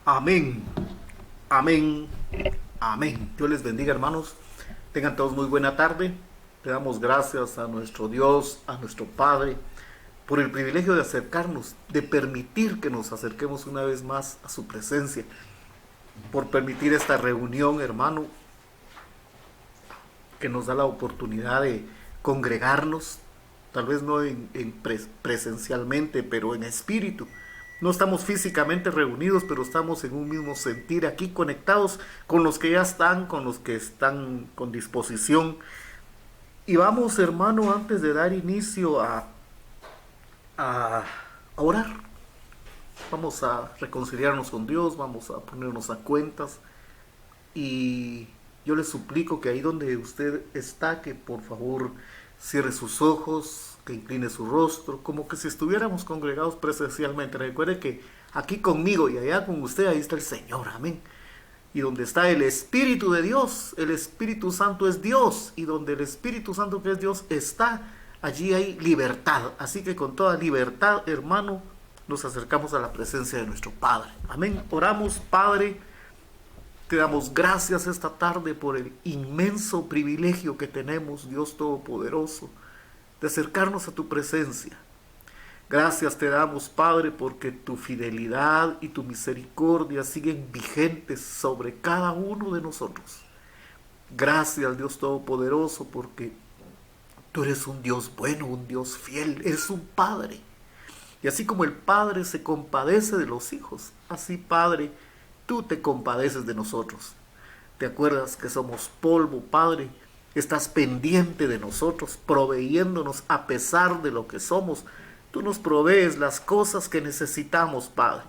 Amén, amén, amén. Dios les bendiga, hermanos. Tengan todos muy buena tarde. Le damos gracias a nuestro Dios, a nuestro Padre, por el privilegio de acercarnos, de permitir que nos acerquemos una vez más a su presencia, por permitir esta reunión, hermano, que nos da la oportunidad de congregarnos, tal vez no presencialmente, pero en espíritu. No estamos físicamente reunidos, pero estamos en un mismo sentir aquí conectados con los que ya están, con los que están con disposición. Y vamos, hermano, antes de dar inicio a orar, vamos a reconciliarnos con Dios, vamos a ponernos a cuentas. Y yo le suplico que ahí donde usted está, que por favor cierre sus ojos, que incline su rostro, como que si estuviéramos congregados presencialmente. Recuerde que aquí conmigo y allá con usted, ahí está el Señor, amén. Y donde está el Espíritu de Dios, el Espíritu Santo es Dios, y donde el Espíritu Santo que es Dios está, allí hay libertad. Así que con toda libertad, hermano, nos acercamos a la presencia de nuestro Padre. Amén. Oramos, Padre. Te damos gracias esta tarde por el inmenso privilegio que tenemos, Dios Todopoderoso, de acercarnos a tu presencia. Gracias te damos, Padre, porque tu fidelidad y tu misericordia siguen vigentes sobre cada uno de nosotros. Gracias, Dios Todopoderoso, porque tú eres un Dios bueno, un Dios fiel, eres un Padre. Y así como el Padre se compadece de los hijos, así, Padre, tú te compadeces de nosotros. ¿Te acuerdas que somos polvo, Padre? Estás pendiente de nosotros, proveyéndonos a pesar de lo que somos. Tú nos provees las cosas que necesitamos, Padre.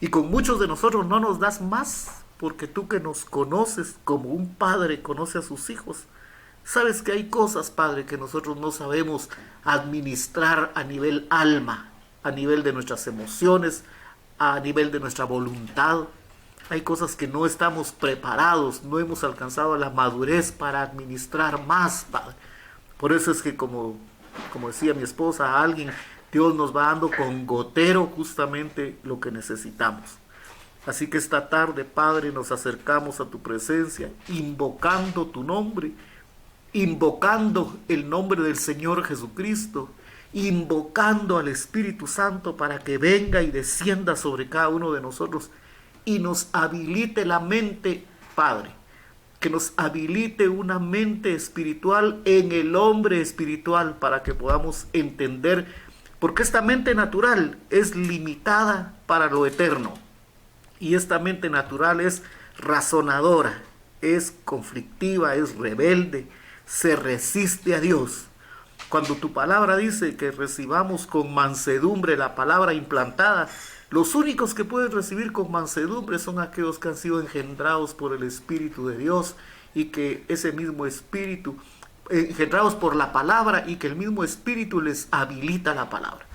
Y con muchos de nosotros no nos das más, porque tú que nos conoces como un padre conoce a sus hijos, sabes que hay cosas, Padre, que nosotros no sabemos administrar a nivel alma, a nivel de nuestras emociones, a nivel de nuestra voluntad. Hay cosas que no estamos preparados, no hemos alcanzado la madurez para administrar más, Padre. Por eso es que como decía mi esposa a alguien, Dios nos va dando con gotero justamente lo que necesitamos. Así que esta tarde, Padre, nos acercamos a tu presencia, invocando tu nombre, invocando el nombre del Señor Jesucristo, invocando al Espíritu Santo para que venga y descienda sobre cada uno de nosotros y nos habilite la mente, Padre, que nos habilite una mente espiritual en el hombre espiritual para que podamos entender, porque esta mente natural es limitada para lo eterno y esta mente natural es razonadora, es conflictiva, es rebelde, se resiste a Dios. Cuando tu palabra dice que recibamos con mansedumbre la palabra implantada, los únicos que pueden recibir con mansedumbre son aquellos que han sido engendrados por el Espíritu de Dios y que ese mismo Espíritu, engendrados por la palabra y que el mismo Espíritu les habilita la palabra.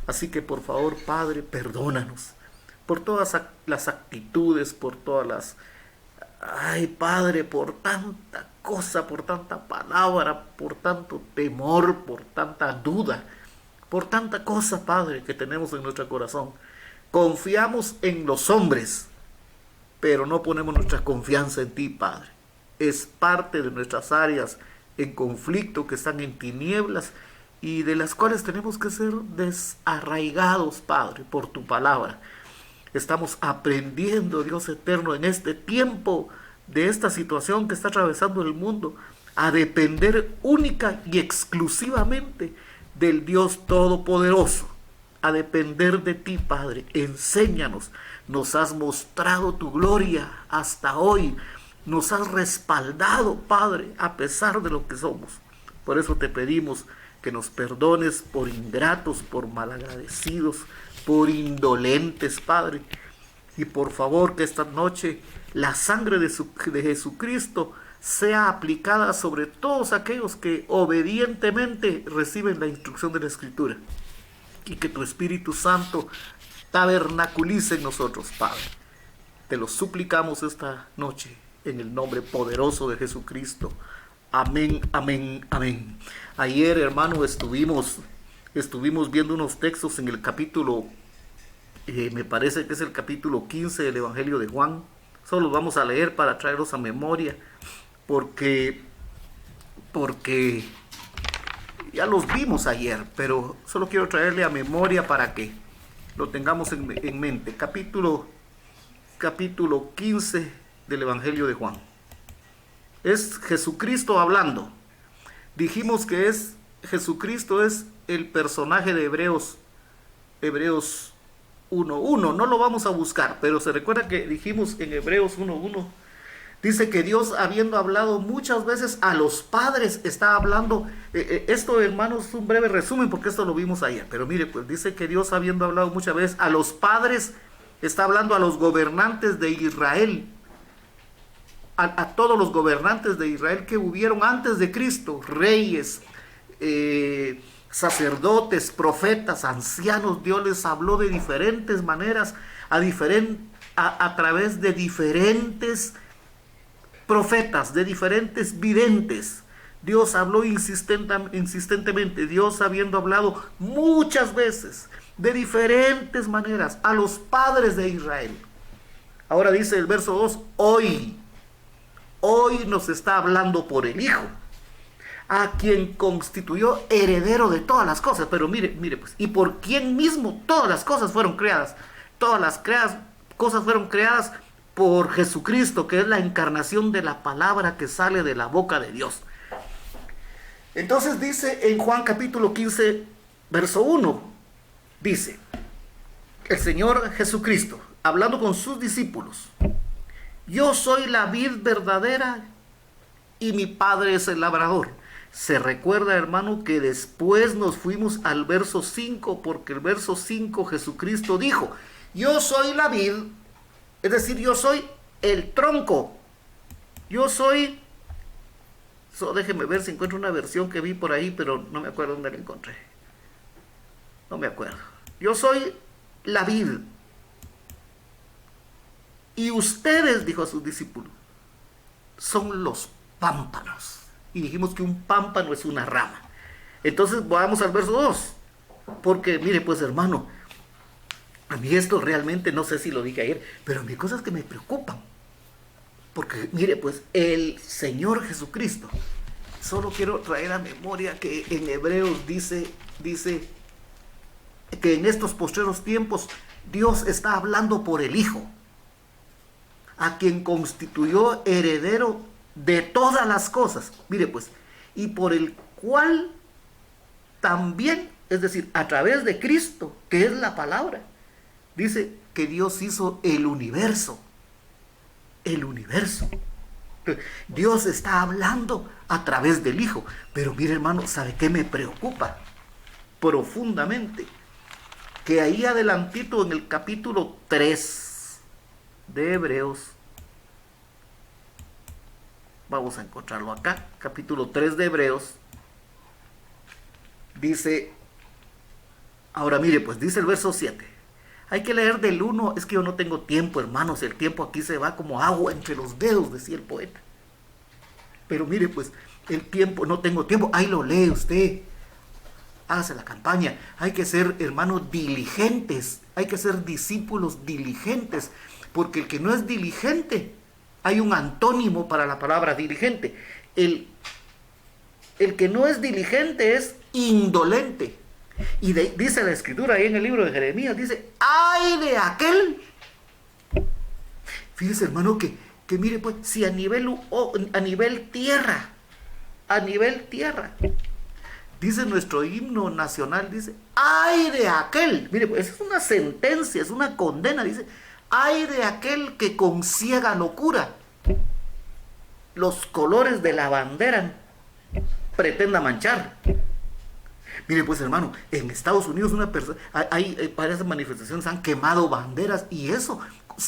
Así que por favor, Padre, perdónanos por todas las actitudes, por todas las... Ay, Padre, por tanta cosa, por tanta palabra, por tanto temor, por tanta duda, por tanta cosa, Padre, que tenemos en nuestro corazón. Confiamos en los hombres, pero no ponemos nuestra confianza en ti, Padre. Es parte de nuestras áreas en conflicto que están en tinieblas y de las cuales tenemos que ser desarraigados, Padre, por tu palabra. Estamos aprendiendo, Dios eterno, en este tiempo de esta situación que está atravesando el mundo, a depender única y exclusivamente del Dios Todopoderoso, a depender de ti, Padre. Enséñanos, nos has mostrado tu gloria hasta hoy, nos has respaldado, Padre, a pesar de lo que somos. Por eso te pedimos que nos perdones por ingratos, por malagradecidos, por indolentes, Padre. Y por favor que esta noche la sangre de Jesucristo sea aplicada sobre todos aquellos que obedientemente reciben la instrucción de la Escritura. Y que tu Espíritu Santo tabernaculice en nosotros, Padre. Te lo suplicamos esta noche en el nombre poderoso de Jesucristo. Amén, amén, amén. Ayer, hermano, estuvimos viendo unos textos en el capítulo Me parece que es el capítulo 15 del Evangelio de Juan. Solo vamos a leer para traerlos a memoria, porque ya los vimos ayer, pero solo quiero traerle a memoria para que lo tengamos en mente. Capítulo 15 del Evangelio de Juan. Es Jesucristo hablando. Dijimos que Jesucristo es el personaje de Hebreos 1.1. No lo vamos a buscar, pero se recuerda que dijimos en Hebreos 1.1. Dice que Dios, habiendo hablado muchas veces a los padres, está hablando. Esto, hermanos, es un breve resumen porque esto lo vimos ayer. Pero mire, pues dice que Dios, habiendo hablado muchas veces a los padres, está hablando a los gobernantes de Israel. A todos los gobernantes de Israel que hubieron antes de Cristo, reyes, sacerdotes, profetas, ancianos. Dios les habló de diferentes maneras, a través de diferentes profetas, de diferentes videntes. Dios habló insistentemente, Dios habiendo hablado muchas veces, de diferentes maneras, a los padres de Israel. Ahora dice el verso 2, hoy nos está hablando por el Hijo, a quien constituyó heredero de todas las cosas. Pero mire pues, y por quien mismo todas las cosas fueron creadas. Todas las cosas fueron creadas por Jesucristo, que es la encarnación de la palabra que sale de la boca de Dios. Entonces dice en Juan capítulo 15, verso 1, dice, el Señor Jesucristo, hablando con sus discípulos, yo soy la vid verdadera y mi Padre es el labrador. Se recuerda, hermano, que después nos fuimos al verso 5, porque el verso 5 Jesucristo dijo, yo soy la vid, es decir, yo soy el tronco. Yo soy... déjeme ver si encuentro una versión que vi por ahí, pero no me acuerdo dónde la encontré. No me acuerdo. Yo soy la vid. Y ustedes, dijo a sus discípulos, son los pámpanos. Y dijimos que un pámpano es una rama. Entonces vamos al verso 2. Porque, mire pues, hermano, a mí esto realmente, no sé si lo dije ayer, pero a mí hay cosas que me preocupan. Porque, mire, pues, el Señor Jesucristo, solo quiero traer a memoria que en Hebreos dice que en estos postreros tiempos Dios está hablando por el Hijo, a quien constituyó heredero de todas las cosas. Mire, pues, y por el cual también, es decir, a través de Cristo, que es la palabra, dice que Dios hizo el universo. El universo. Dios está hablando a través del Hijo. Pero mire, hermano, ¿sabe qué me preocupa profundamente? Que ahí adelantito en el capítulo 3 de Hebreos, vamos a encontrarlo acá, capítulo 3 de Hebreos, dice, ahora mire, pues dice el verso 7. Hay que leer del 1, es que yo no tengo tiempo, hermanos, el tiempo aquí se va como agua entre los dedos, decía el poeta. Pero mire, pues, el tiempo, no tengo tiempo, ahí lo lee usted, hágase la campaña. Hay que ser, hermanos, diligentes, hay que ser discípulos diligentes, porque el que no es diligente, hay un antónimo para la palabra diligente. El que no es diligente es indolente. Y dice la escritura ahí en el libro de Jeremías, dice, ¡ay de aquel! Fíjese, hermano, que mire, pues, si a nivel tierra, dice nuestro himno nacional, dice, ¡ay de aquel! Mire, pues, esa es una sentencia, es una condena, dice, ¡ay de aquel que con ciega locura los colores de la bandera pretenda manchar! Mire, pues, hermano, en Estados Unidos hay varias manifestaciones, han quemado banderas y eso.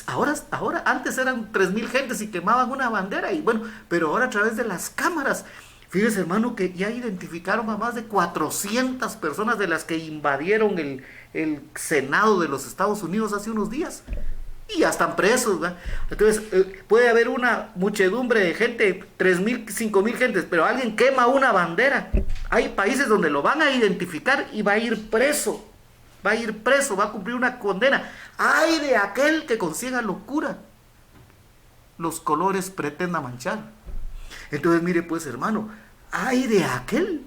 Ahora antes eran 3,000 gentes y quemaban una bandera y bueno, pero ahora a través de las cámaras, fíjese, hermano, que ya identificaron a más de 400 personas de las que invadieron el Senado de los Estados Unidos hace unos días. Y ya están presos, ¿verdad? Entonces, puede haber una muchedumbre de gente, 3,000, 5,000 gentes, pero alguien quema una bandera. Hay países donde lo van a identificar y va a ir preso, va a cumplir una condena. Ay de aquel que con ciega locura los colores pretenda manchar. Entonces mire pues, hermano, ay de aquel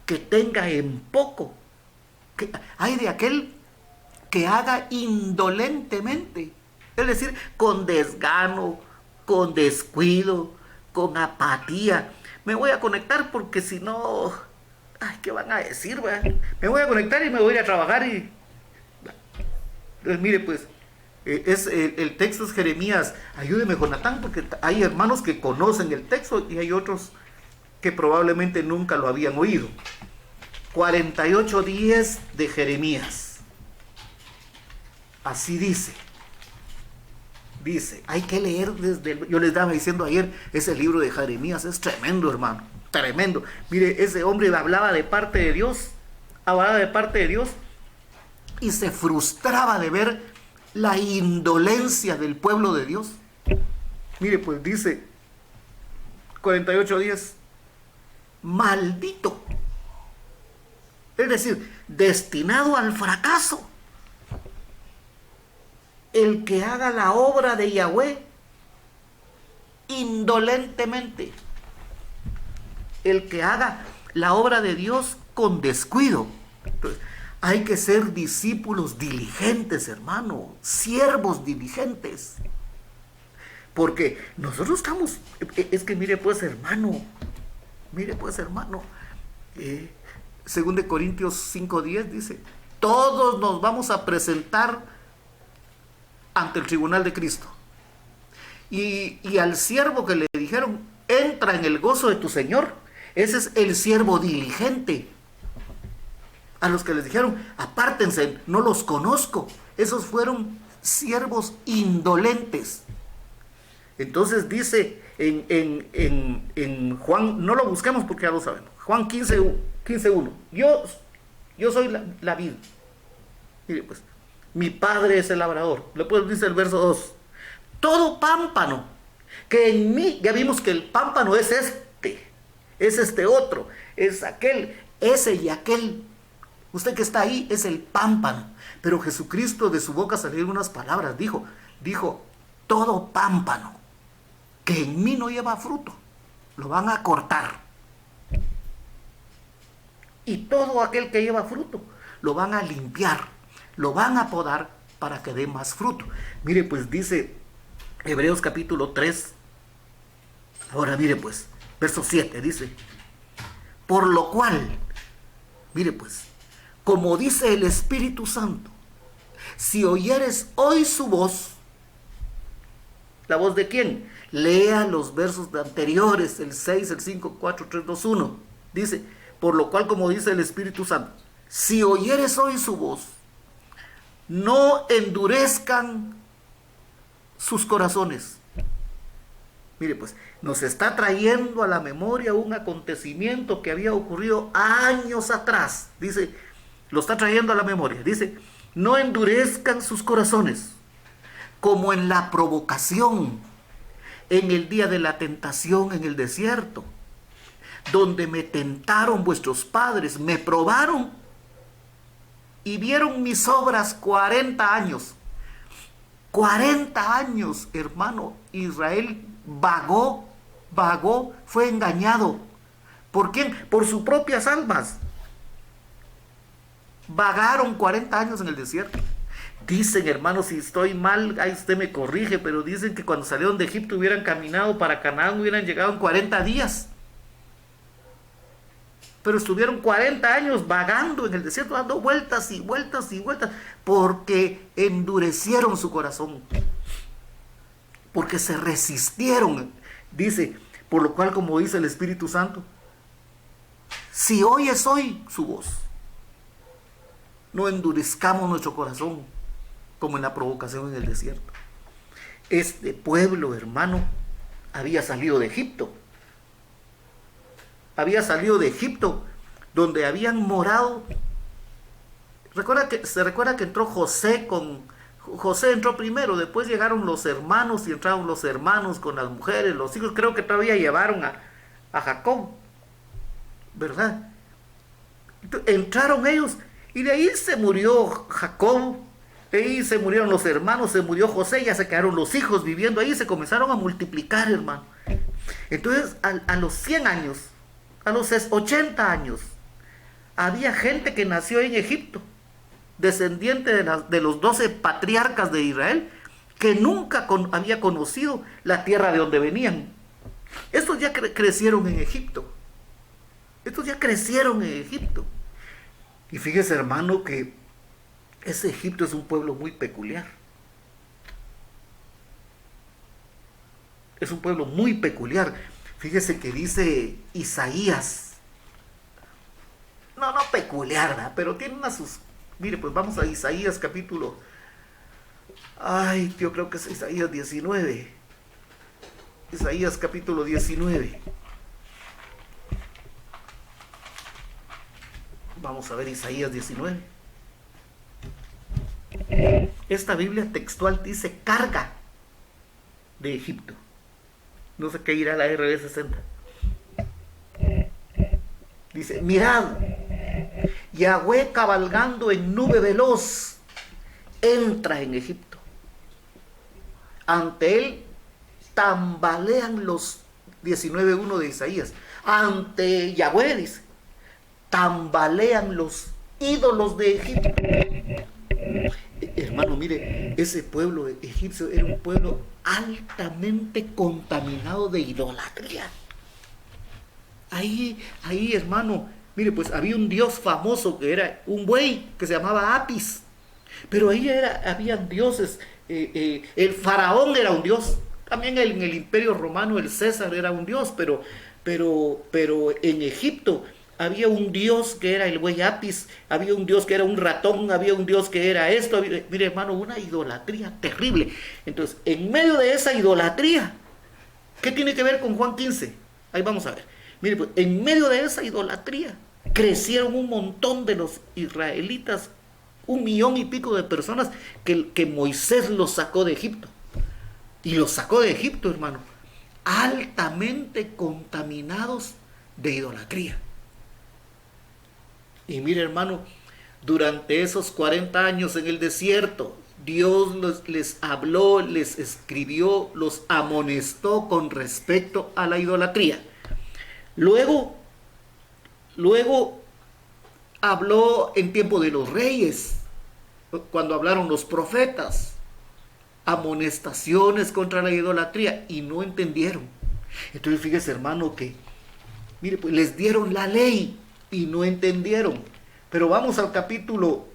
que tenga en poco, hay de aquel que haga indolentemente, es decir, con desgano, con descuido, con apatía. Me voy a conectar porque si no, ay, ¿qué van a decir? ¿Va? Me voy a conectar y me voy a ir a trabajar y... Entonces mire pues, el texto es Jeremías. Ayúdeme, Jonatán, porque hay hermanos que conocen el texto y hay otros que probablemente nunca lo habían oído. 48:10 de Jeremías. Así dice. Dice, hay que leer yo les estaba diciendo ayer, ese libro de Jeremías es tremendo, hermano, tremendo. Mire, ese hombre hablaba de parte de Dios, y se frustraba de ver la indolencia del pueblo de Dios. Mire, pues dice 48:10, maldito, es decir, destinado al fracaso, el que haga la obra de Yahweh indolentemente, el que haga la obra de Dios con descuido. Entonces, hay que ser discípulos diligentes, hermano, siervos diligentes, porque nosotros estamos, es que mire pues hermano, 2 de Corintios 5:10 dice, todos nos vamos a presentar ante el tribunal de Cristo. Y al siervo que le dijeron, entra en el gozo de tu Señor, ese es el siervo diligente. A los que les dijeron, apártense, no los conozco, esos fueron siervos indolentes. Entonces dice en Juan, no lo busquemos porque ya lo sabemos, Juan 15:1, yo soy la vid. Mire pues, mi padre es el labrador. Después dice el verso 2, todo pámpano que en mí, ya vimos que el pámpano es este otro, es aquel, ese y aquel. Usted que está ahí es el pámpano. Pero Jesucristo, de su boca salieron unas palabras, dijo, todo pámpano que en mí no lleva fruto, lo van a cortar. Y todo aquel que lleva fruto, lo van a limpiar, lo van a podar para que dé más fruto. Mire pues, dice Hebreos capítulo 3. Ahora mire pues, verso 7 dice, por lo cual, mire pues, como dice el Espíritu Santo, si oyeres hoy su voz, ¿la voz de quién? Lea los versos anteriores, el 6, el 5, 4, 3, 2, 1. Dice, por lo cual, como dice el Espíritu Santo, si oyeres hoy su voz, no endurezcan sus corazones. Mire pues, nos está trayendo a la memoria un acontecimiento que había ocurrido años atrás. Dice, lo está trayendo a la memoria. Dice, no endurezcan sus corazones, como en la provocación, en el día de la tentación en el desierto, donde me tentaron vuestros padres, me probaron y vieron mis obras 40 años. 40 años, hermano, Israel vagó, fue engañado. ¿Por quién? Por sus propias almas. Vagaron 40 años en el desierto. Dicen, hermano, si estoy mal, ahí usted me corrige, pero dicen que cuando salieron de Egipto hubieran caminado para Canaán, hubieran llegado en 40 días. Pero estuvieron 40 años vagando en el desierto, dando vueltas y vueltas y vueltas, porque endurecieron su corazón, porque se resistieron. Dice, por lo cual, como dice el Espíritu Santo, si oyes hoy su voz, no endurezcamos nuestro corazón como en la provocación en el desierto. Este pueblo, hermano, había salido de Egipto. Donde habían morado. Se recuerda que entró José entró primero, después llegaron los hermanos y entraron los hermanos con las mujeres, los hijos, creo que todavía llevaron a Jacob, ¿verdad? Entraron ellos Y de ahí se murió Jacob, de ahí se murieron los hermanos, se murió José, ya se quedaron los hijos viviendo ahí, se comenzaron a multiplicar, hermano. Entonces, a los 100 años, a los 80 años, había gente que nació en Egipto, descendiente de los 12 patriarcas de Israel, que nunca había conocido la tierra de donde venían. Estos ya crecieron en Egipto. Estos ya crecieron en Egipto. Y fíjese, hermano, que ese Egipto es un pueblo muy peculiar. Es un pueblo muy peculiar. Fíjese que dice Isaías. No peculiar, ¿verdad? Pero tiene sus... Mire, pues vamos a Isaías capítulo... Ay, yo creo que es Isaías 19. Isaías capítulo 19. Vamos a ver Isaías 19. Esta Biblia textual dice carga de Egipto. No sé qué irá la RB60. Dice, mirad, Yahweh cabalgando en nube veloz entra en Egipto. Ante él tambalean los 19:1 de Isaías. Ante Yahweh, dice, tambalean los ídolos de Egipto. Hermano, mire, ese pueblo egipcio era un pueblo altamente contaminado de idolatría. Ahí, hermano, mire, pues había un dios famoso que era un buey que se llamaba Apis. Pero ahí habían dioses. El faraón era un dios. También en el imperio romano el César era un dios. Pero en Egipto había un dios que era el buey Apis. Había un dios que era un ratón. Había un dios que era esto. Mire, hermano, una idolatría terrible. Entonces, en medio de esa idolatría, ¿qué tiene que ver con Juan 15? Ahí vamos a ver. Mire, pues, en medio de esa idolatría crecieron un montón de los israelitas, 1,000,000 y pico de personas que Moisés los sacó de Egipto. Y los sacó de Egipto, hermano, altamente contaminados de idolatría. Y mire, hermano, durante esos 40 años en el desierto, Dios les habló, les escribió, los amonestó con respecto a la idolatría. Luego habló en tiempo de los reyes, cuando hablaron los profetas, amonestaciones contra la idolatría, y no entendieron. Entonces fíjese, hermano, que mire, pues les dieron la ley y no entendieron. Pero vamos al capítulo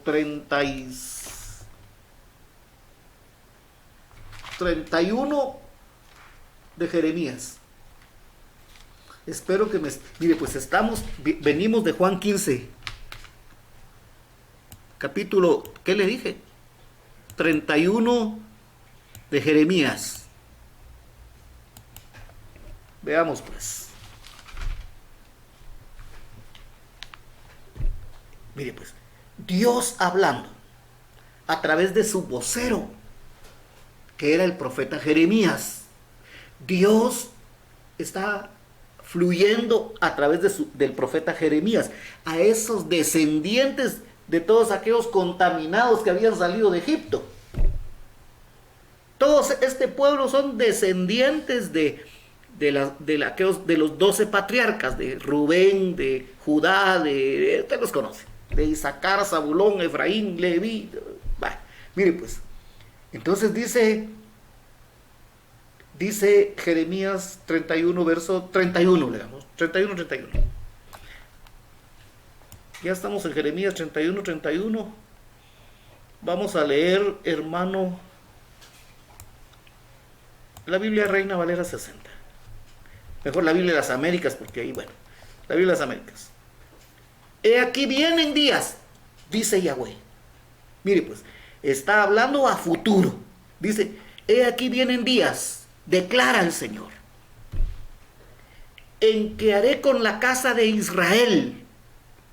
31 de Jeremías. Espero que mire, pues venimos de Juan 15. Capítulo, ¿qué le dije? 31 de Jeremías. Veamos pues. Mire pues, Dios hablando a través de su vocero, que era el profeta Jeremías. Dios está fluyendo a través del profeta Jeremías a esos descendientes de todos aquellos contaminados que habían salido de Egipto. Todos este pueblo son descendientes de los 12 patriarcas, de Rubén, de Judá, usted los conoce, de Isaacar, Zabulón, Efraín, Leví. Mire pues, entonces dice Jeremías 31, verso 31, leamos, 31. Ya estamos en Jeremías 31. Vamos a leer, hermano, la Biblia Reina Valera 60. Mejor la Biblia de las Américas, porque ahí, bueno, la Biblia de las Américas. He aquí vienen días, dice Yahweh. Mire pues, está hablando a futuro. Dice, he aquí vienen días, declara el Señor, en que haré con la casa de Israel.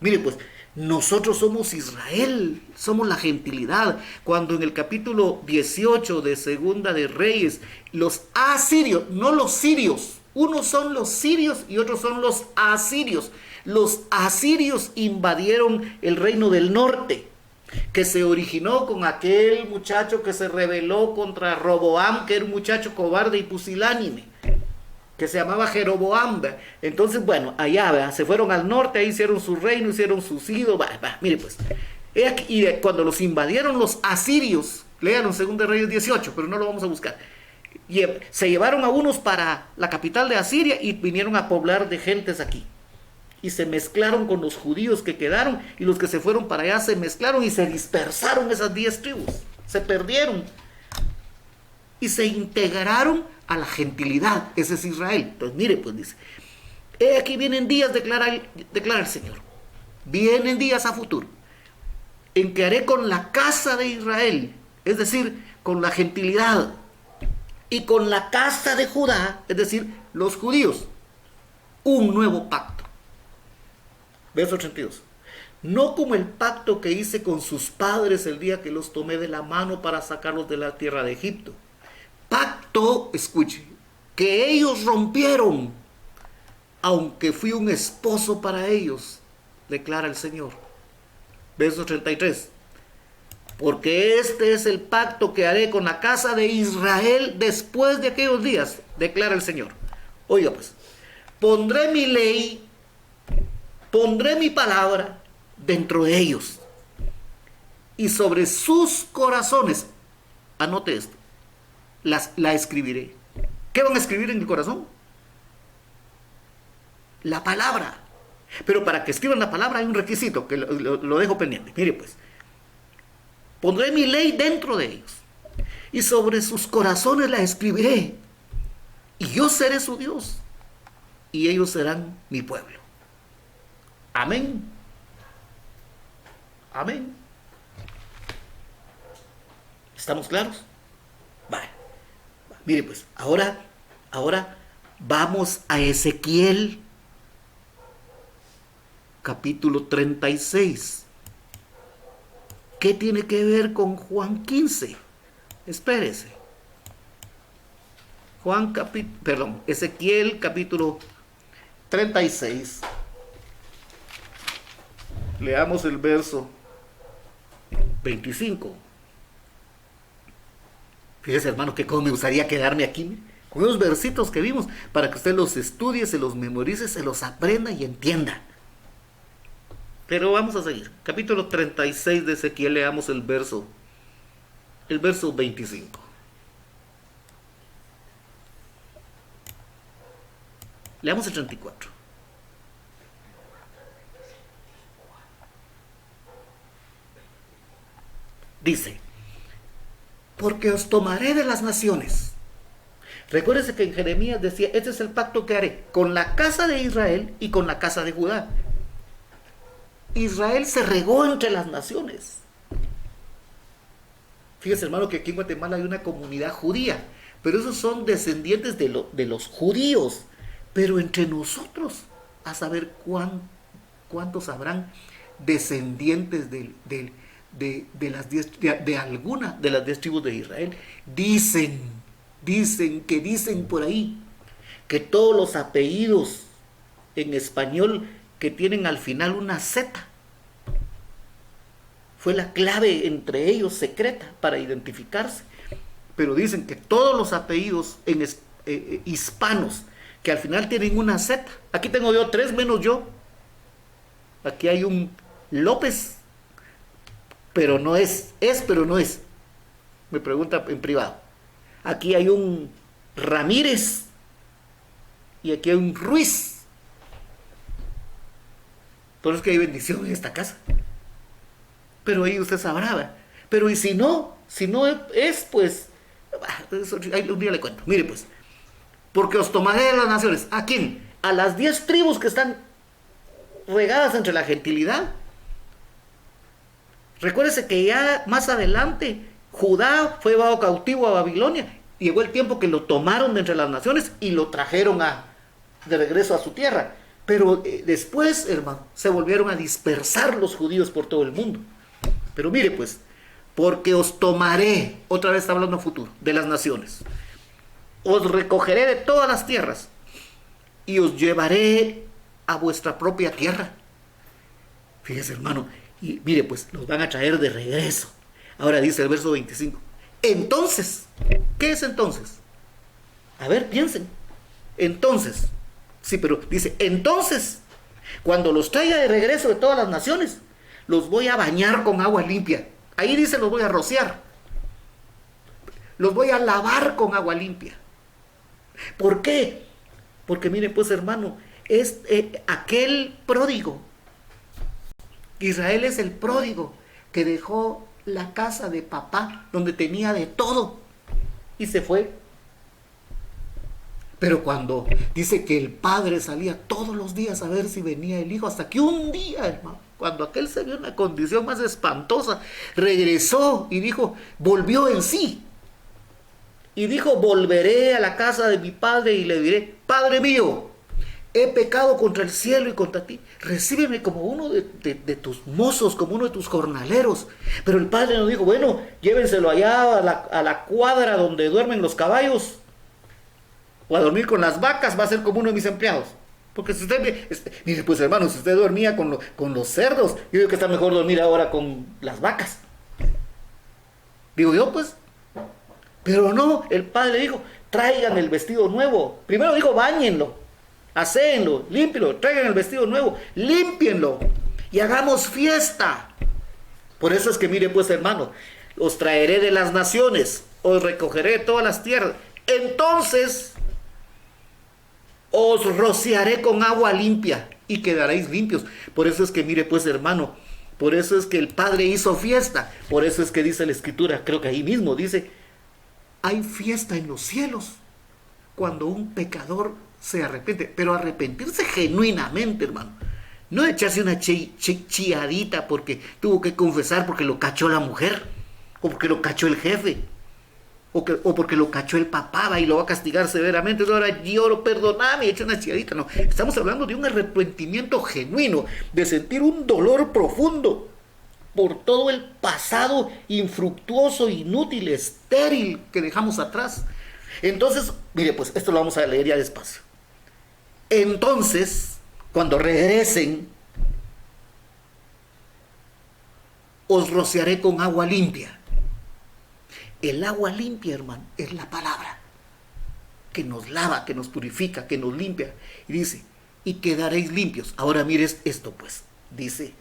Mire pues, nosotros somos Israel, somos la gentilidad. Cuando en el capítulo 18 de Segunda de Reyes, los asirios, no los sirios, Unos son los sirios y otros son los asirios. Los asirios invadieron el reino del norte, que se originó con aquel muchacho que se rebeló contra Roboam, que era un muchacho cobarde y pusilánime, que se llamaba Jeroboam. Entonces, bueno, allá, ¿verdad? Se fueron al norte, ahí hicieron su reino, hicieron sus ídolos. Mire pues, y cuando los invadieron los asirios, lean en 2 Reyes 18, pero no lo vamos a buscar, se llevaron a unos para la capital de Asiria y vinieron a poblar de gentes aquí. Y se mezclaron con los judíos que quedaron, y los que se fueron para allá se mezclaron y se dispersaron esas 10 tribus. Se perdieron. Y se integraron a la gentilidad. Ese es Israel. Entonces, mire, pues dice, aquí vienen días, declara el Señor. Vienen días a futuro, en que haré con la casa de Israel, es decir, con la gentilidad, y con la casa de Judá, es decir, los judíos, un nuevo pacto. Verso 82. No como el pacto que hice con sus padres el día que los tomé de la mano para sacarlos de la tierra de Egipto. Pacto, escuche, que ellos rompieron, aunque fui un esposo para ellos, declara el Señor. Verso 33. Porque este es el pacto que haré con la casa de Israel después de aquellos días, declara el Señor. Oiga pues, pondré mi ley, pondré mi palabra dentro de ellos, y sobre sus corazones, anote esto, la escribiré. ¿Qué van a escribir en el corazón? La palabra. Pero para que escriban la palabra hay un requisito que lo dejo pendiente. Mire pues, pondré mi ley dentro de ellos, y sobre sus corazones la escribiré, y yo seré su Dios, y ellos serán mi pueblo. Amén. Amén. ¿Estamos claros? Vale. Mire pues, ahora vamos a Ezequiel, capítulo 36. ¿Qué tiene que ver con Juan 15? Espérese. Ezequiel capítulo 36. Leamos el verso 25. Fíjese, hermano, que cómo me gustaría quedarme aquí con esos versitos que vimos, para que usted los estudie, se los memorice, se los aprenda y entienda. Pero vamos a seguir. Capítulo 36 de Ezequiel, leamos el verso 25. Leamos el 34. Dice, porque os tomaré de las naciones. Recuérdense que en Jeremías decía, este es el pacto que haré con la casa de Israel y con la casa de Judá. Israel se regó entre las naciones. Fíjese, hermano, que aquí en Guatemala hay una comunidad judía, pero esos son descendientes de los judíos. Pero entre nosotros, a saber cuántos habrán descendientes de alguna de las 10 tribus de Israel. Dicen por ahí que todos los apellidos en español que tienen al final una Z fue la clave entre ellos secreta para identificarse. Pero dicen que todos los apellidos hispanos que al final tienen una Z, aquí tengo yo 3 menos yo, aquí hay un López, pero no es, pero no es, me pregunta en privado. Aquí hay un Ramírez y aquí hay un Ruiz. Por eso es que hay bendición en esta casa. Pero ahí usted sabrá, ¿verdad? Pero y si no es, pues, un día le cuento. Mire pues, porque os tomaré de las naciones. ¿A quién? A las 10 tribus que están regadas entre la gentilidad. Recuérdese que ya más adelante Judá fue llevado cautivo a Babilonia. Llegó el tiempo que lo tomaron de entre las naciones y lo trajeron de regreso a su tierra. Pero después, hermano, se volvieron a dispersar los judíos por todo el mundo. Pero mire pues, porque os tomaré, otra vez está hablando en futuro, de las naciones. Os recogeré de todas las tierras y os llevaré a vuestra propia tierra. Fíjese, hermano, y mire, pues los van a traer de regreso. Ahora dice el verso 25. Entonces, ¿qué es entonces? A ver, piensen. Entonces, sí, pero dice, entonces, cuando los traiga de regreso de todas las naciones, los voy a bañar con agua limpia. Ahí dice, los voy a rociar. Los voy a lavar con agua limpia. ¿Por qué? Porque miren, pues, hermano, es aquel pródigo. Israel es el pródigo que dejó la casa de papá, donde tenía de todo, y se fue. Pero cuando dice que el padre salía todos los días a ver si venía el hijo, hasta que un día, hermano, cuando aquel se vio en una condición más espantosa, regresó y dijo, volvió en sí. Y dijo, volveré a la casa de mi padre y le diré, Padre mío, he pecado contra el cielo y contra ti. Recíbeme como uno de tus mozos, como uno de tus jornaleros. Pero el padre nos dijo, bueno, llévenselo allá a la cuadra donde duermen los caballos. O a dormir con las vacas, va a ser como uno de mis empleados. Porque si usted, mire pues hermano, si usted dormía con los cerdos, yo digo que está mejor dormir ahora con las vacas. Digo yo pues. Pero no, el padre dijo, traigan el vestido nuevo. Primero dijo, báñenlo, aséenlo, límpienlo, traigan el vestido nuevo, límpienlo y hagamos fiesta. Por eso es que mire pues hermano, os traeré de las naciones, os recogeré de todas las tierras. Entonces os rociaré con agua limpia y quedaréis limpios. Por eso es que mire pues hermano, por eso es que el Padre hizo fiesta. Por eso es que dice la Escritura, creo que ahí mismo dice, hay fiesta en los cielos cuando un pecador se arrepiente, pero arrepentirse genuinamente, hermano. No echarse una chiadita porque tuvo que confesar porque lo cachó la mujer, o porque lo cachó el jefe, o porque lo cachó el papá y lo va a castigar severamente. Entonces ahora lloro, perdóname, echa una chiadita. No, estamos hablando de un arrepentimiento genuino, de sentir un dolor profundo por todo el pasado infructuoso, inútil, estéril que dejamos atrás. Entonces, mire, pues esto lo vamos a leer ya despacio. Entonces, cuando regresen, os rociaré con agua limpia. El agua limpia, hermano, es la palabra que nos lava, que nos purifica, que nos limpia. Y dice, y quedaréis limpios. Ahora mires esto, pues, dice,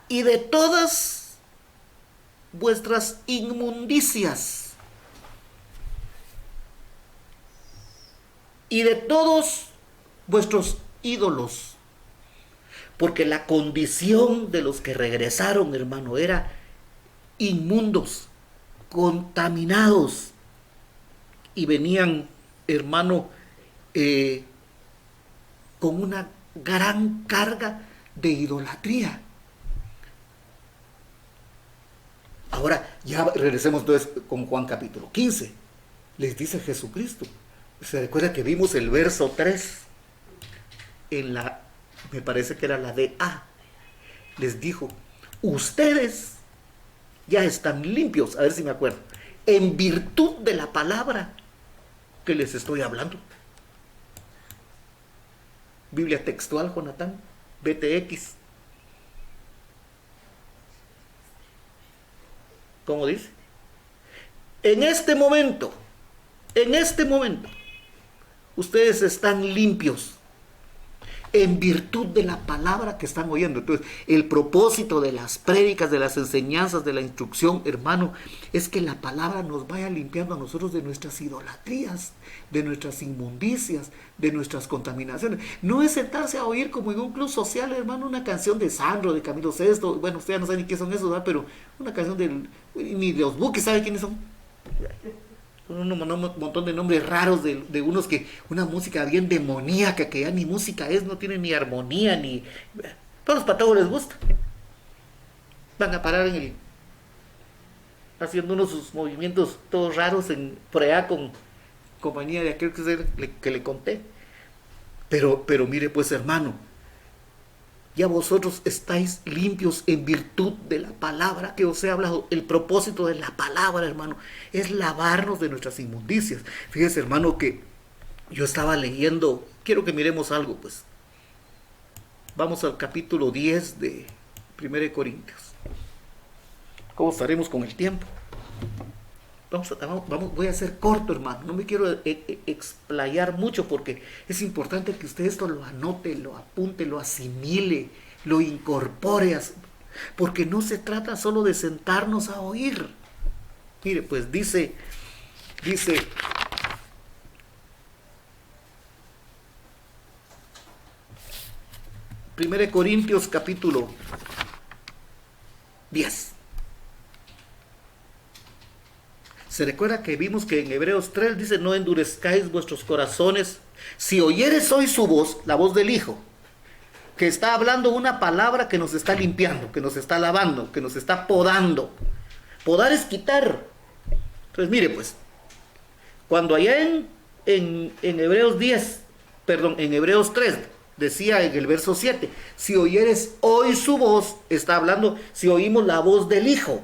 y de todas vuestras inmundicias y de todos vuestros ídolos, porque la condición de los que regresaron, hermano, era inmundos, contaminados, y venían, hermano, con una gran carga de idolatría. Ahora ya regresemos entonces con Juan capítulo 15. Les dice Jesucristo. Se recuerda que vimos el verso 3 en me parece que era la de A. Les dijo, ustedes ya están limpios, a ver si me acuerdo, en virtud de la palabra que les estoy hablando. Biblia textual, Jonathan, BTX. ¿Cómo dice? En este momento, ustedes están limpios en virtud de la palabra que están oyendo. Entonces, el propósito de las prédicas, de las enseñanzas, de la instrucción, hermano, es que la palabra nos vaya limpiando a nosotros de nuestras idolatrías, de nuestras inmundicias, de nuestras contaminaciones. No es sentarse a oír como en un club social, hermano, una canción de Sandro, de Camilo Sesto. Bueno, ustedes no saben ni qué son esos, ¿verdad? Pero una canción ni de los Buques, ¿sabe quiénes son? Un montón de nombres raros de unos que, una música bien demoníaca, que ya ni música es, no tiene ni armonía, ni... Todos los patagos les gusta. Van a parar haciendo unos sus movimientos todos raros por allá con compañía de aquel que le conté. Pero mire pues hermano, Ya vosotros estáis limpios en virtud de la palabra que os he hablado. El propósito de la palabra, hermano, es lavarnos de nuestras inmundicias. Fíjese, hermano, que yo estaba leyendo, quiero que miremos algo, pues. Vamos al capítulo 10 de 1 Corintios. ¿Cómo estaremos con el tiempo? Voy a ser corto, hermano. No me quiero explayar mucho porque es importante que usted esto lo anote, lo apunte, lo asimile, lo incorpore. Porque no se trata solo de sentarnos a oír. Mire, pues dice 1 Corintios capítulo 10. Se recuerda que vimos que en Hebreos 3 dice: no endurezcáis vuestros corazones. Si oyeres hoy su voz, la voz del Hijo, que está hablando una palabra que nos está limpiando, que nos está lavando, que nos está podando. Podar es quitar. Entonces mire pues, cuando allá en Hebreos 10, perdón, en Hebreos 3, decía en el verso 7, si oyeres hoy su voz, está hablando, si oímos la voz del Hijo.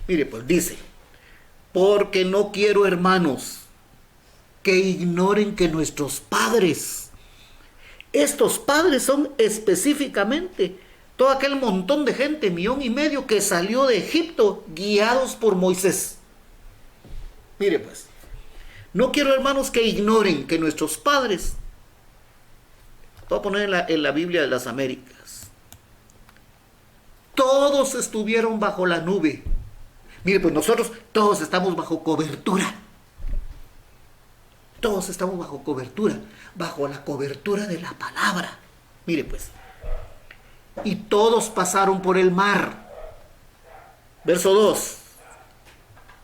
Mire, pues dice, porque no quiero, hermanos, que ignoren que nuestros padres, estos padres son específicamente todo aquel montón de gente, 1,5 millones, que salió de Egipto guiados por Moisés. Mire pues, no quiero, hermanos, que ignoren que nuestros padres, voy a poner en la Biblia de las Américas, todos estuvieron bajo la nube. Mire, pues nosotros todos estamos bajo cobertura. Todos estamos bajo cobertura, bajo la cobertura de la palabra. Mire pues, y todos pasaron por el mar. Verso 2.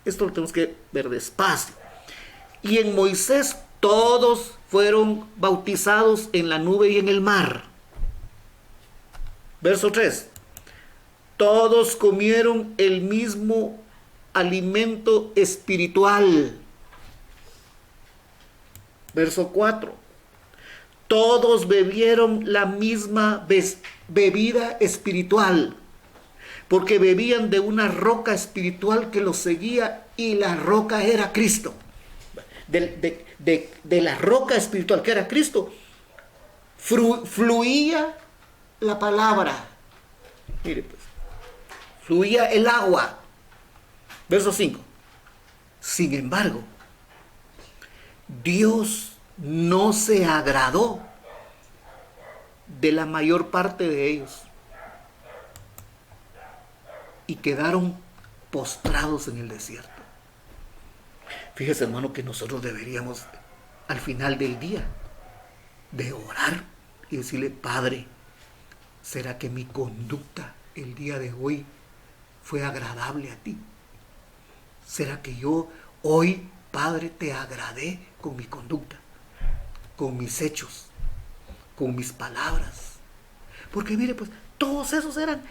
Esto lo tenemos que ver despacio. Y en Moisés todos fueron bautizados en la nube y en el mar. Verso 3. Todos comieron el mismo alimento espiritual. Verso 4. Todos bebieron la misma bebida espiritual, porque bebían de una roca espiritual que los seguía, y la roca era Cristo. De la roca espiritual que era Cristo, fluía la palabra. Mire pues, fluía el agua. Verso 5. Sin embargo, Dios no se agradó de la mayor parte de ellos y quedaron postrados en el desierto. Fíjese, hermano, que nosotros deberíamos al final del día de orar y decirle: Padre, ¿será que mi conducta el día de hoy fue agradable a ti? ¿Será que yo hoy, Padre, te agradé con mi conducta, con mis hechos, con mis palabras? Porque mire, pues, todos esos eran,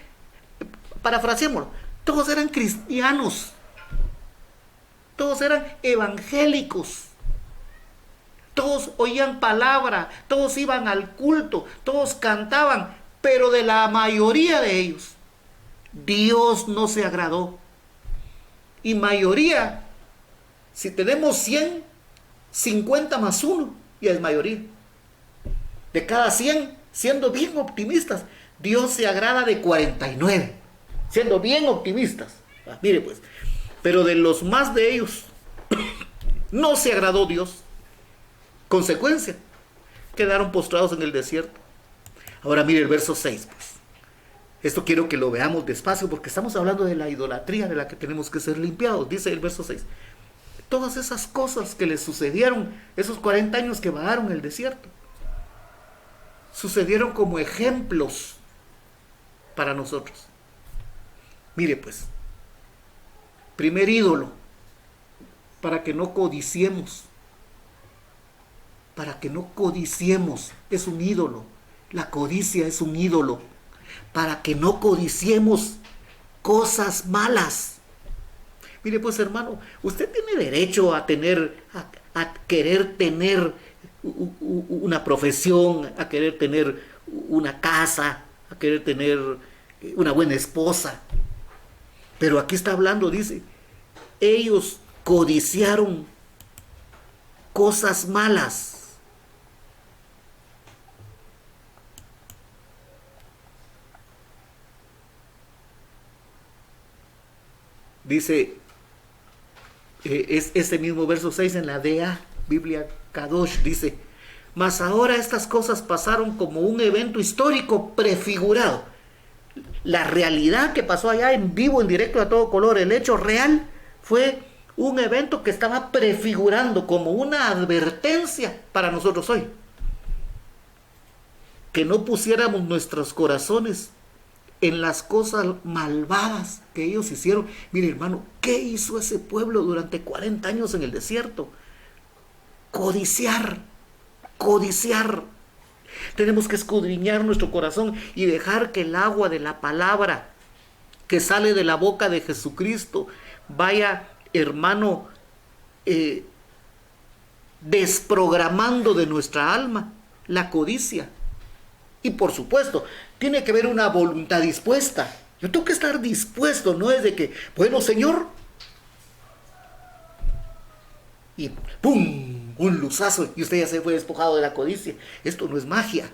parafraseémoslo, todos eran cristianos, todos eran evangélicos, todos oían palabra, todos iban al culto, todos cantaban, pero de la mayoría de ellos, Dios no se agradó. Y mayoría, si tenemos 100, 50 más 1, ya es mayoría. De cada 100, siendo bien optimistas, Dios se agrada de 49, siendo bien optimistas. Mire pues, pero de los más de ellos, no se agradó Dios. Consecuencia, quedaron postrados en el desierto. Ahora mire el verso 6, pues. Esto quiero que lo veamos despacio porque estamos hablando de la idolatría de la que tenemos que ser limpiados. Dice el verso 6. Todas esas cosas que les sucedieron, esos 40 años que vagaron en el desierto, sucedieron como ejemplos para nosotros. Mire pues, primer ídolo, para que no codiciemos. Para que no codiciemos, es un ídolo. La codicia es un ídolo. Para que no codiciemos cosas malas. Mire pues, hermano, usted tiene derecho a querer tener una profesión, a querer tener una casa, a querer tener una buena esposa. Pero aquí está hablando, dice, ellos codiciaron cosas malas. Dice, es ese mismo verso 6 en la DA, Biblia Kadosh, dice, mas ahora estas cosas pasaron como un evento histórico prefigurado. La realidad que pasó allá en vivo, en directo, a todo color, el hecho real, fue un evento que estaba prefigurando como una advertencia para nosotros hoy. Que no pusiéramos nuestros corazones en las cosas malvadas que ellos hicieron. Mire, hermano, ¿qué hizo ese pueblo durante 40 años en el desierto? Codiciar, codiciar. Tenemos que escudriñar nuestro corazón y dejar que el agua de la palabra que sale de la boca de Jesucristo vaya, hermano, desprogramando de nuestra alma la codicia. Y por supuesto, tiene que haber una voluntad dispuesta. Yo tengo que estar dispuesto, no es de que, bueno, Señor, y ¡pum!, un luzazo, y usted ya se fue despojado de la codicia. Esto no es magia.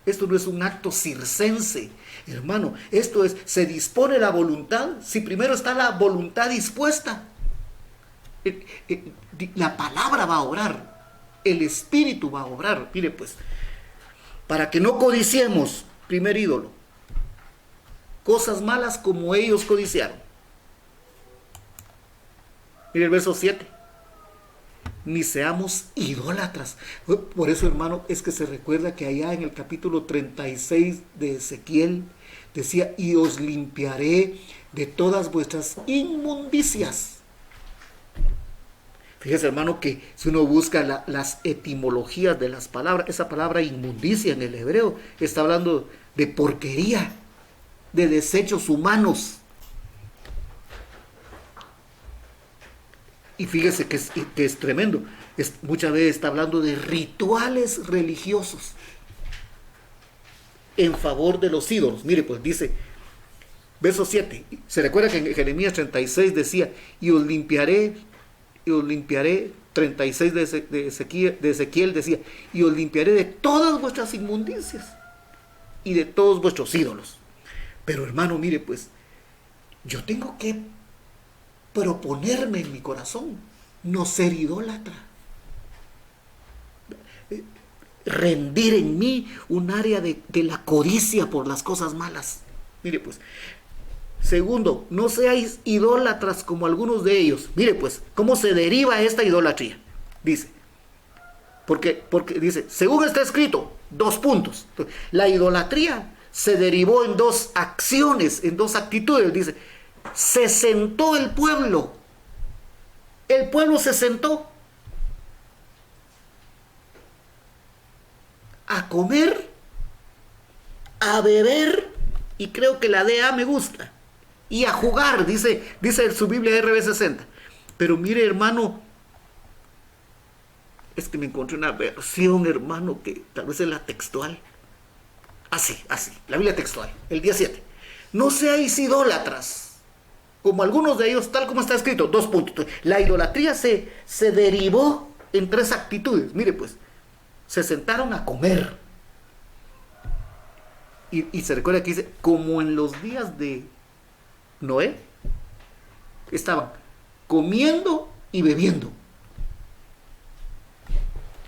Esto no es un acto circense, hermano. Esto es, se dispone la voluntad. Si primero está la voluntad dispuesta, la palabra va a obrar, el Espíritu va a obrar. Mire pues, para que no codiciemos, primer ídolo, cosas malas como ellos codiciaron. Mire el verso 7. Ni seamos idólatras. Por eso, hermano, es que se recuerda que allá en el capítulo 36 de Ezequiel decía, y os limpiaré de todas vuestras inmundicias. Fíjese, hermano, que si uno busca las etimologías de las palabras, esa palabra inmundicia en el hebreo está hablando de porquería, de desechos humanos. Y fíjese que es tremendo. Muchas veces está hablando de rituales religiosos en favor de los ídolos. Mire, pues dice, verso 7. Se recuerda que en Jeremías 36 decía, y os limpiaré, 36 de Ezequiel decía, y os limpiaré de todas vuestras inmundicias y de todos vuestros ídolos. Pero hermano, mire, pues, yo tengo que proponerme en mi corazón no ser idólatra, rendir en mí un área de la codicia por las cosas malas. Mire pues, segundo, no seáis idólatras como algunos de ellos. Mire pues, ¿cómo se deriva esta idolatría? Dice, porque dice, según está escrito, 2 puntos. La idolatría se derivó en 2 acciones, en 2 actitudes. Dice, se sentó el pueblo se sentó a comer, a beber, y creo que la DA me gusta, y a jugar, dice su Biblia RB60. Pero mire, hermano, es que me encontré una versión, hermano, que tal vez es la textual. Así, la Biblia textual, el día 7. No seáis idólatras como algunos de ellos, tal como está escrito, 2 puntos. La idolatría se derivó en 3 actitudes. Mire pues, se sentaron a comer. Y se recuerda que dice, como en los días de Noé, estaban comiendo y bebiendo.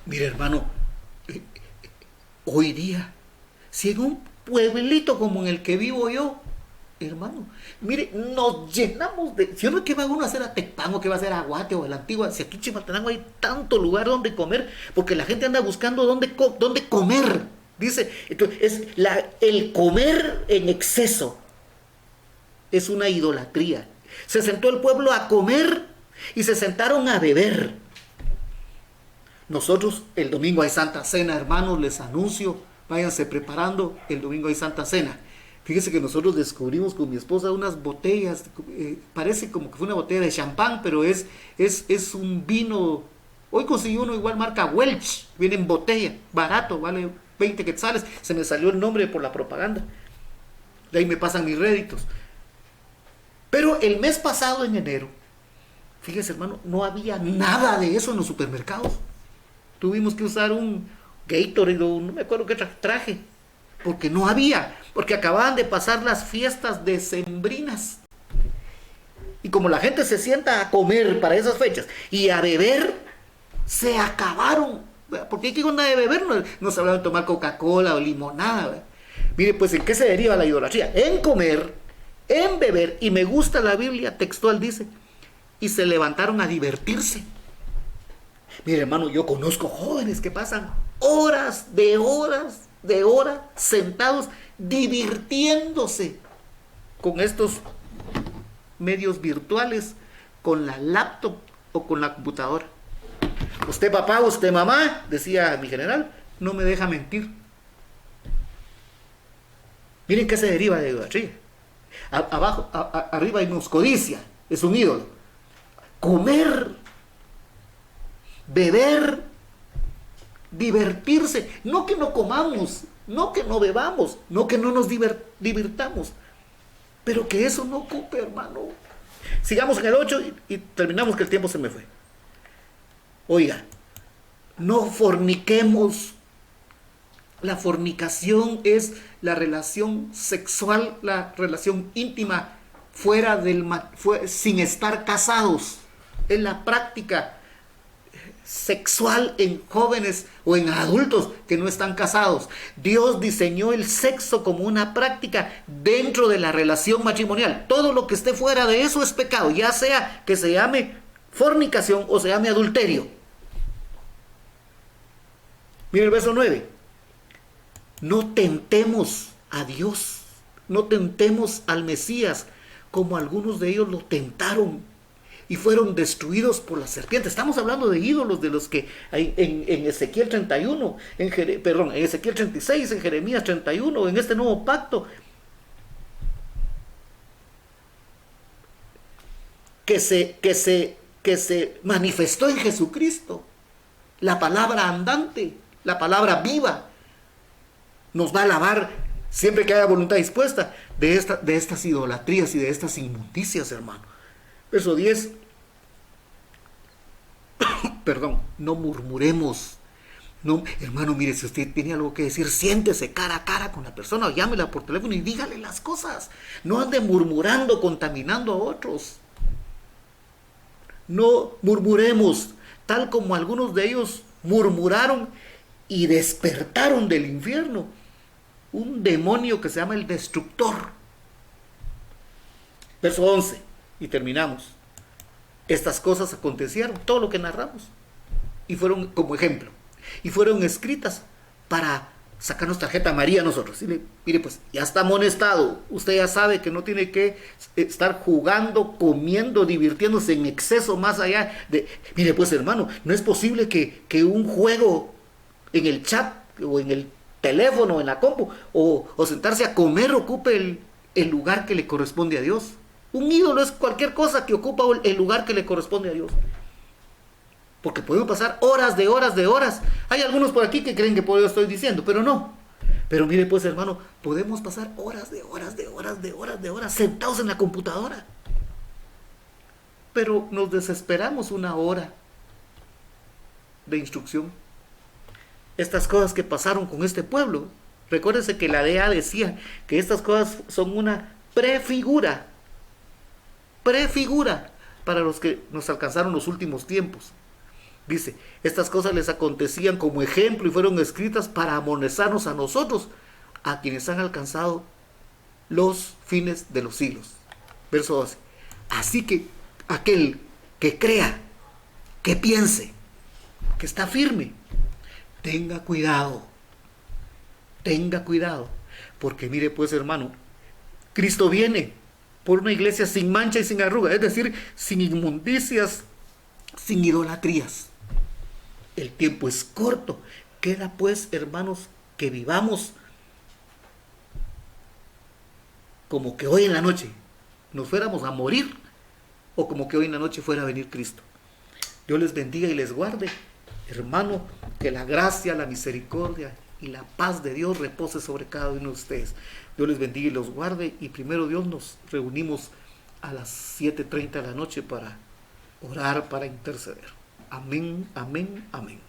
Mire, hermano, hoy día, si en un pueblito como en el que vivo yo, hermano, mire, nos llenamos de... Si uno que va uno a hacer a Tecpango, que va a hacer a Guate o a la Antigua, si aquí en Chimaltenango hay tanto lugar donde comer, porque la gente anda buscando dónde comer. Dice, entonces, el comer en exceso es una idolatría. Se sentó el pueblo a comer y se sentaron a beber. Nosotros, el domingo hay Santa Cena, hermanos, les anuncio, váyanse preparando, el domingo hay Santa Cena. Fíjese que nosotros descubrimos con mi esposa unas botellas, parece como que fue una botella de champán, pero es un vino. Hoy conseguí uno igual marca Welch, viene en botella, barato, vale 20 quetzales, se me salió el nombre por la propaganda. De ahí me pasan mis réditos. Pero el mes pasado, en enero, fíjese hermano, no había nada de eso en los supermercados. Tuvimos que usar un Gatorade o no me acuerdo qué traje, porque no había, porque acababan de pasar las fiestas decembrinas. Y como la gente se sienta a comer para esas fechas y a beber, se acabaron. Porque ¿qué onda de beber? No se hablaba de tomar Coca-Cola o limonada, ¿verdad? Mire, pues ¿en qué se deriva la idolatría? En comer, en beber, y me gusta la Biblia textual, dice, y se levantaron a divertirse. Mire hermano, yo conozco jóvenes que pasan horas sentados divirtiéndose con estos medios virtuales, con la laptop o con la computadora. Usted papá, usted mamá, decía mi general, no me deja mentir. Miren qué se deriva de idolatría. Arriba hay codicia, es un ídolo. Comer, beber, divertirse. No que no comamos, no que no bebamos, no que no nos divirtamos, pero que eso no ocupe, hermano. Sigamos en el 8 y terminamos, que el tiempo se me fue. Oiga, no forniquemos. La fornicación es la relación sexual, la relación íntima sin estar casados. Es la práctica sexual en jóvenes o en adultos que no están casados. Dios diseñó el sexo como una práctica dentro de la relación matrimonial. Todo lo que esté fuera de eso es pecado, ya sea que se llame fornicación o se llame adulterio. Mira el verso 9. No tentemos a Dios, no tentemos al Mesías, como algunos de ellos lo tentaron y fueron destruidos por la serpiente. Estamos hablando de ídolos de los que hay en Ezequiel 31, en Ezequiel 36, en Jeremías 31, en este nuevo pacto, que se manifestó en Jesucristo. La palabra andante, la palabra viva, nos va a lavar siempre que haya voluntad dispuesta de estas idolatrías y de estas inmundicias, hermano. Verso 10. No murmuremos. No, hermano, mire, si usted tiene algo que decir, siéntese cara a cara con la persona o llámela por teléfono y dígale las cosas. No ande murmurando, contaminando a otros. No murmuremos, tal como algunos de ellos murmuraron y despertaron del infierno un demonio que se llama el destructor. Verso 11, y terminamos. Estas cosas acontecieron, todo lo que narramos, y fueron como ejemplo, y fueron escritas para sacarnos tarjeta María a nosotros. Mire, pues ya está amonestado, usted ya sabe que no tiene que estar jugando, comiendo, divirtiéndose en exceso más allá de... Mire pues hermano, no es posible que un juego en el chat o en el teléfono, en la compu, o sentarse a comer ocupe el lugar que le corresponde a Dios. Un ídolo es cualquier cosa que ocupa el lugar que le corresponde a Dios. Porque podemos pasar horas de horas. Hay algunos por aquí que creen que por eso estoy diciendo, pero no. Pero mire pues hermano, podemos pasar horas de horas sentados en la computadora. Pero nos desesperamos una hora de instrucción. Estas cosas que pasaron con este pueblo, recuérdense que la DEA decía que estas cosas son una prefigura para los que nos alcanzaron los últimos tiempos. Dice, estas cosas les acontecían como ejemplo y fueron escritas para amonestarnos a nosotros, a quienes han alcanzado los fines de los siglos. Verso 12. Así que aquel que crea, que piense, que está firme, tenga cuidado, porque mire pues hermano, Cristo viene por una iglesia sin mancha y sin arruga, es decir, sin inmundicias, sin idolatrías. El tiempo es corto, queda pues hermanos que vivamos como que hoy en la noche nos fuéramos a morir, o como que hoy en la noche fuera a venir Cristo. Dios les bendiga y les guarde. Hermano, que la gracia, la misericordia y la paz de Dios repose sobre cada uno de ustedes. Dios les bendiga y los guarde, y primero Dios nos reunimos a las 7:30 de la noche para orar, para interceder. Amén, amén, amén.